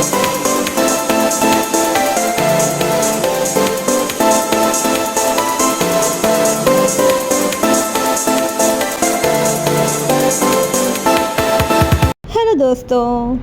Hello दोस्तों,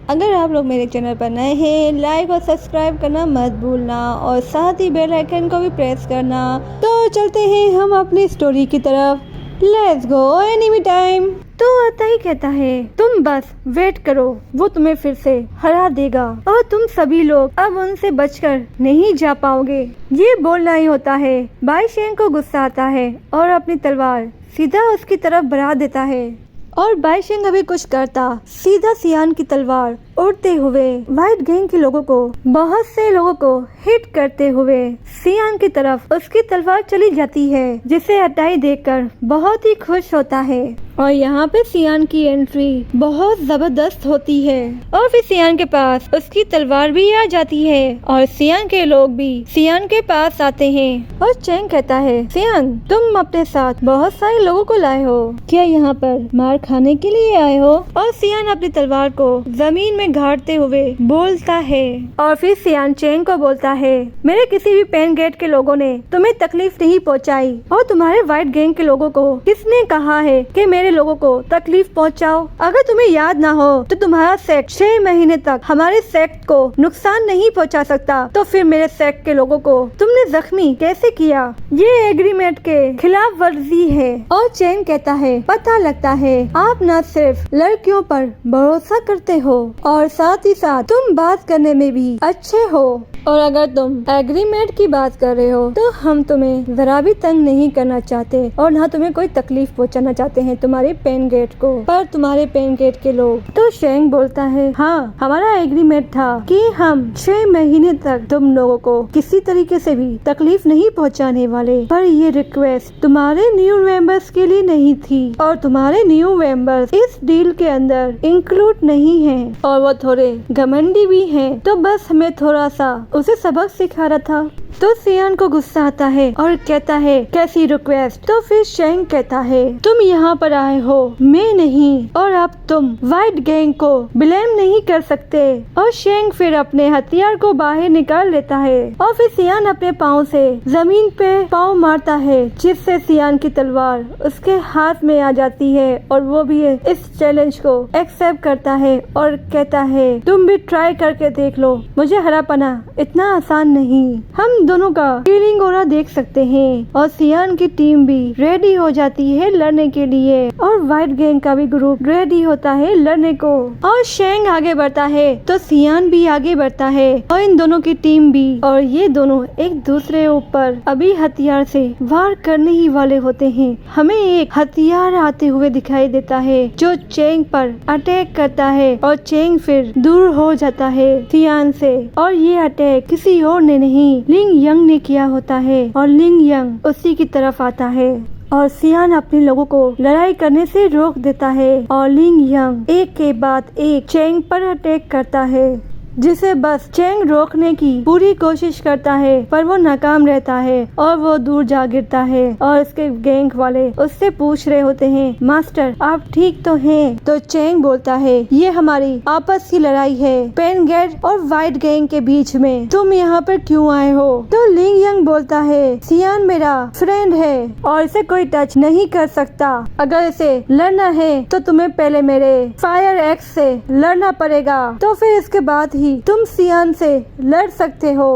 अगर आप लोग मेरे चैनल पर नए हैं, लाइक और सब्सक्राइब करना मत भूलना और साथ ही बेल आइकन को भी प्रेस करना। तो चलते हैं हम अपनी स्टोरी की तरफ। Let's go enemy time. तो आता ही कहता है, तुम बस वेट करो, वो तुम्हें फिर से हरा देगा और तुम सभी लोग अब उनसे बचकर नहीं जा पाओगे। ये बोलना ही होता है। बाई शेंग को गुस्सा आता है और अपनी तलवार सीधा उसकी तरफ बढ़ा देता है और बाई शेंग अभी कुछ करता, सीधा सियान की तलवार उड़ते हुए व्हाइट गैंग के लोगों को, बहुत से लोगों को हिट करते हुए सियान की तरफ उसकी तलवार चली जाती है, जिसे हटाई देखकर बहुत ही खुश होता है। और यहाँ पे सियान की एंट्री बहुत जबरदस्त होती है और फिर सियान के पास उसकी तलवार भी आ जाती है और सियान के लोग भी सियान के पास आते हैं। और चेंग कहता है, सियान तुम अपने साथ बहुत सारे लोगों को लाए हो, क्या यहाँ पर मार खाने के लिए आए हो? और सियान अपनी तलवार को जमीन में गाड़ते हुए बोलता है और फिर सियान चेंग को बोलता है, मेरे किसी भी पेन गेट के लोगों ने तुम्हें तकलीफ नहीं पहुँचाई और तुम्हारे व्हाइट गैंग के लोगों को किसने कहा है कि मेरे लोगों को तकलीफ पहुंचाओ? अगर तुम्हें याद ना हो तो तुम्हारा सेक्ट 6 महीने तक हमारे सेक्ट को नुकसान नहीं पहुंचा सकता, तो फिर मेरे सेक्ट के लोगों को तुमने जख्मी कैसे किया? ये एग्रीमेंट के खिलाफ वर्जी है। और चेंग कहता है, पता लगता है आप न सिर्फ लड़कियों पर भरोसा करते हो और साथ ही साथ तुम बात करने में भी अच्छे हो, और अगर तुम एग्रीमेंट की बात कर रहे हो तो हम तुम्हें जरा भी तंग नहीं करना चाहते और ना तुम्हें कोई तकलीफ पहुंचाना चाहते हैं तुम्हारे पेन गेट को, पर तुम्हारे पेन गेट के लोग। तो शेंग बोलता है, हाँ हमारा एग्रीमेंट था कि हम 6 महीने तक तुम लोगों को किसी तरीके से भी तकलीफ नहीं पहुंचाने वाले, पर ये रिक्वेस्ट तुम्हारे न्यू मेंबर्स के लिए नहीं थी और तुम्हारे न्यू मेंबर्स इस डील के अंदर इंक्लूड नहीं है और वो थोड़े घमंडी भी हैं, तो बस हमें थोड़ा सा उसे सबक सिखा रहा था। तो सियान को गुस्सा आता है और कहता है, कैसी रिक्वेस्ट? तो फिर शेंग कहता है, तुम यहाँ पर आए हो, मैं नहीं, और अब तुम व्हाइट गैंग को ब्लेम नहीं कर सकते। और शेंग फिर अपने हथियार को बाहर निकाल लेता है और फिर सियान अपने पाँव से जमीन पे पाँव मारता है, जिससे सियान की तलवार उसके हाथ में आ जाती है और वो भी इस चैलेंज को एक्सेप्ट करता है और कहता है, तुम भी ट्राई करके देख लो, मुझे हरा पाना इतना आसान नहीं। हम दोनों का फीलिंग ओरा देख सकते हैं और सियान की टीम भी रेडी हो जाती है लड़ने के लिए और व्हाइट गैंग का भी ग्रुप रेडी होता है लड़ने को। और शेंग आगे बढ़ता है तो सियान भी आगे बढ़ता है और इन दोनों की टीम भी, और ये दोनों एक दूसरे ऊपर अभी हथियार से वार करने ही वाले होते हैं। हमें एक हथियार आते हुए दिखाई देता है जो चेंग पर अटैक करता है और चेंग फिर दूर हो जाता है सियान से, और ये अटैक किसी और ने नहीं लिंग यंग ने किया होता है और लिंग यंग उसी की तरफ आता है और सियान अपने लोगों को लड़ाई करने से रोक देता है और लिंग यंग एक के बाद एक चेंग पर अटैक करता है, जिसे बस चेंग रोकने की पूरी कोशिश करता है, पर वो नाकाम रहता है और वो दूर जा गिरता है। और उसके गैंग वाले उससे पूछ रहे होते हैं, मास्टर आप ठीक तो हैं? तो चेंग बोलता है, ये हमारी आपस की लड़ाई है पेन गेट और व्हाइट गैंग के बीच में, तुम यहाँ पर क्यों आए हो? तो लिंग यंग बोलता है, सियान मेरा फ्रेंड है और इसे कोई टच नहीं कर सकता, अगर इसे लड़ना है तो तुम्हें पहले मेरे फायर एक्स से लड़ना पड़ेगा, तो फिर इसके बाद ही तुम सियान से लड़ सकते हो।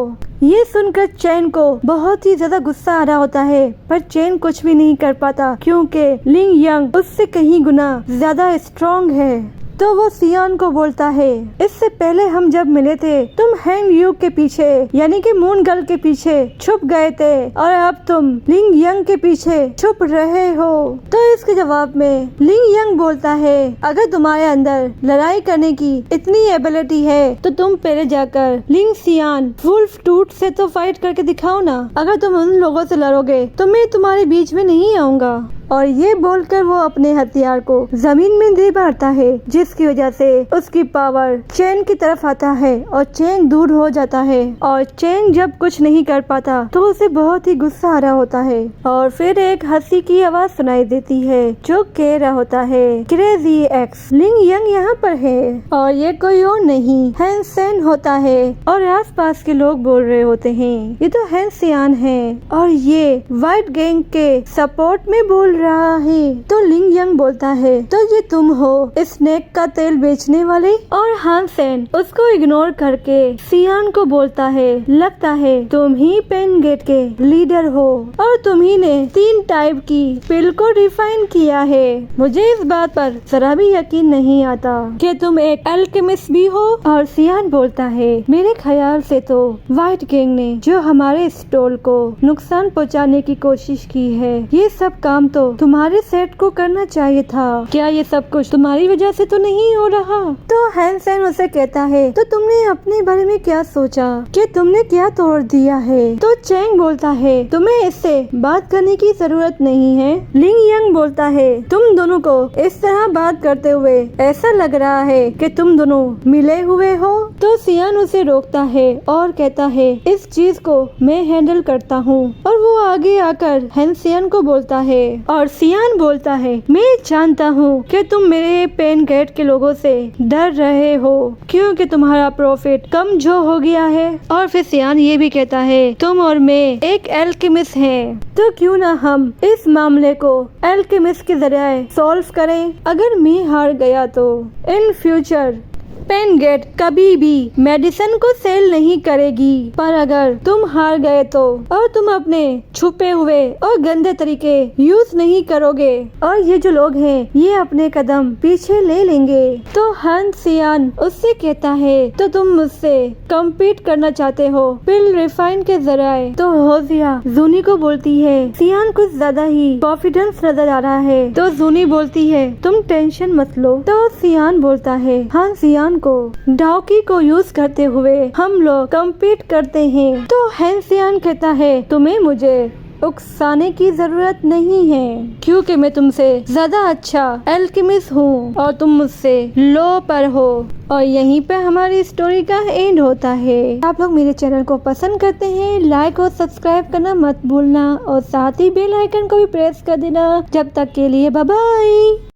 ये सुनकर चेन को बहुत ही ज्यादा गुस्सा आ रहा होता है, पर चेन कुछ भी नहीं कर पाता क्योंकि लिंग यंग उससे कहीं गुना ज्यादा स्ट्रॉन्ग है। तो वो सियान को बोलता है, इससे पहले हम जब मिले थे तुम हैंग यू के पीछे यानी कि मून गर्ल के पीछे छुप गए थे और अब तुम लिंग यंग के पीछे छुप रहे हो। तो इसके जवाब में लिंग यंग बोलता है, अगर तुम्हारे अंदर लड़ाई करने की इतनी एबिलिटी है तो तुम पहले जाकर लिंग सियान वुल्फ टूट से तो फाइट करके दिखाओ ना, अगर तुम उन लोगों से लड़ोगे तो मैं तुम्हारे बीच में नहीं आऊंगा। और ये बोलकर वो अपने हथियार को जमीन में दे मारता है, जिसकी वजह से उसकी पावर चेंग की तरफ आता है और चेंग दूर हो जाता है। और चेंग जब कुछ नहीं कर पाता तो उसे बहुत ही गुस्सा आ रहा होता है और फिर एक हंसी की आवाज सुनाई देती है जो कह रहा होता है, क्रेजी एक्स, लिंग यंग यहाँ पर है। और ये कोई और नहीं हैन सेन होता है। और आसपास के लोग बोल रहे होते हैं, ये तो हैन सियान है और ये व्हाइट गैंग के सपोर्ट में बोल रहा है। तो लिंग यंग बोलता है, तो ये तुम हो स्नेक का तेल बेचने वाले। और हान सेन उसको इग्नोर करके सियान को बोलता है, लगता है तुम ही पेन गेट के लीडर हो और तुम ही ने 3 टाइप की पिल को रिफाइन किया है। मुझे इस बात पर जरा भी यकीन नहीं आता कि तुम एक एल्केमिस्ट भी हो। और सियान बोलता है, मेरे ख्याल से तो व्हाइट गैंग ने जो हमारे स्टॉल को नुकसान पहुंचाने की कोशिश की है, ये सब काम तो तुम्हारे सेट को करना चाहिए था। क्या ये सब कुछ तुम्हारी वजह से तो नहीं हो रहा? तो हैन सेन उसे कहता है, तो तुमने अपने बारे में क्या सोचा कि तुमने क्या तोड़ दिया है? तो चेंग बोलता है, तुम्हें इससे बात करने की जरूरत नहीं है। लिंग यंग बोलता है, तुम दोनों को इस तरह बात करते हुए ऐसा लग रहा है कि तुम दोनों मिले हुए हो। तो सियान उसे रोकता है और कहता है, इस चीज को मैं हैंडल करता हूँ। और वो आगे आकर हैन सियान को बोलता है और सियान बोलता है, मैं जानता हूँ कि तुम मेरे पेन गेट के लोगों से डर रहे हो क्योंकि तुम्हारा प्रॉफिट कम जो हो गया है। और फिर सियान ये भी कहता है, तुम और मैं एक एल्केमिस्ट हैं, तो क्यों ना हम इस मामले को एल्केमिस्ट के जरिए सॉल्व करें। अगर मैं हार गया तो इन फ्यूचर पेन गेट कभी भी मेडिसिन को सेल नहीं करेगी, पर अगर तुम हार गए तो और तुम अपने छुपे हुए और गंदे तरीके यूज नहीं करोगे और ये जो लोग हैं ये अपने कदम पीछे ले लेंगे। तो हान सियान उससे कहता है, तो तुम मुझसे कम्पीट करना चाहते हो पिल रिफाइन के जरिए। तो होजिया जूनी को बोलती है, सियान कुछ ज्यादा ही कॉन्फिडेंस नजर आ रहा है। तो जूनी बोलती है, तुम टेंशन मत लो। तो सियान बोलता है, हान सियान को डाउकी को यूज करते हुए हम लोग कम्पीट करते हैं। तो हैन सियान कहता है, तुम्हें मुझे उकसाने की जरूरत नहीं है क्योंकि मैं तुमसे ज्यादा अच्छा एल्केमिस्ट हूँ और तुम मुझसे लो पर हो। और यहीं पे हमारी स्टोरी का एंड होता है। आप लोग मेरे चैनल को पसंद करते हैं, लाइक और सब्सक्राइब करना मत भूलना और साथ ही बेल आइकन को भी प्रेस कर देना। जब तक के लिए बाय बाय।